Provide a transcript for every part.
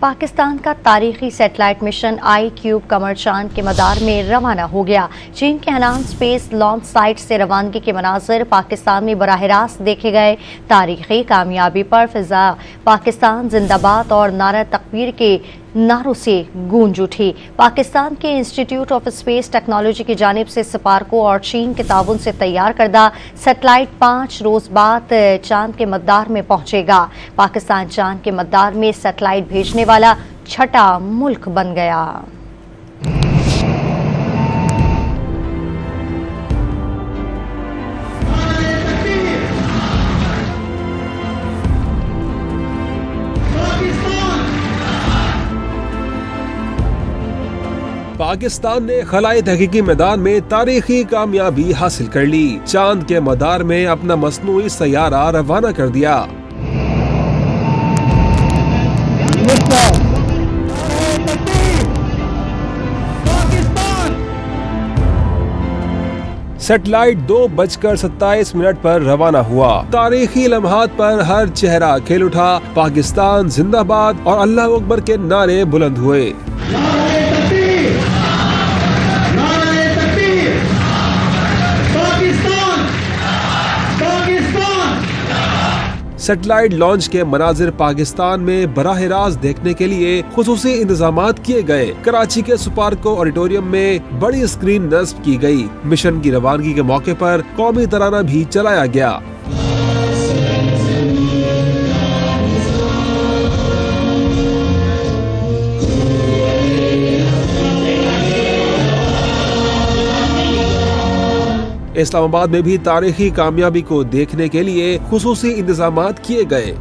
पाकिस्तान का तारीखी satellite mission आई-क्यूब कमर चांद के मदार में रवाना हो गया। चीन के हनान स्पेस लॉन्च साइट से रवानगी के मनाजिर पाकिस्तान में बराह रास्त देखे गए। तारीखी कामयाबी पर फिजा पाकिस्तान जिंदाबाद और नारा तकबीर के नारों से गूंज उठी। पाकिस्तान के इंस्टीट्यूट ऑफ स्पेस टेक्नोलॉजी की जानिब से स्पार्को और चीन के ताउन से तैयार करदा सैटेलाइट 5 रोज बाद चांद के मदार में पहुंचेगा। पाकिस्तान चांद के मदार में सैटेलाइट भेजने वाला छठा मुल्क बन गया। पाकिस्तान ने खलाई तहकीकी मैदान में तारीखी कामयाबी हासिल कर ली। चांद के मदार में अपना मसनूई सैयारा रवाना कर दिया। सैटेलाइट 2:27 पर रवाना हुआ। तारीखी लम्हात पर हर चेहरा खिल उठा। पाकिस्तान जिंदाबाद और अल्लाह अकबर के नारे बुलंद हुए। सैटेलाइट लॉन्च के मनाजिर पाकिस्तान में बराह रास्त देखने के लिए खुसूसी इंतजामात किए गए। कराची के स्पार्को ऑडिटोरियम में बड़ी स्क्रीन नस्ब की गई। मिशन की रवानगी के मौके पर कौमी तराना भी चलाया गया। इस्लामाबाद में भी तारीखी कामयाबी को देखने के लिए खुसूसी इंतजामात किए गए।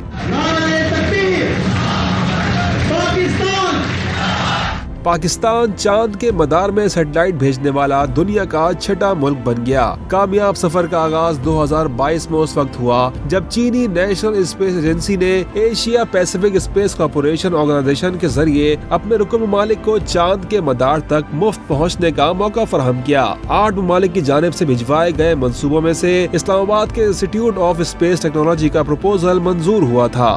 पाकिस्तान चांद के मदार में सैटेलाइट भेजने वाला दुनिया का छठा मुल्क बन गया। कामयाब सफर का आगाज 2022 में उस वक्त हुआ जब चीनी नेशनल स्पेस एजेंसी ने Asia Pacific space corporation organisation के जरिए अपने रुकन ममालिक को चांद के मदार तक मुफ्त पहुंचने का मौका फराहम किया। 8 ममालिक की जानिब से भिजवाए गए मंसूबों में से इस्लामाबाद के इंस्टीट्यूट ऑफ स्पेस टेक्नोलॉजी का प्रपोजल मंजूर हुआ था।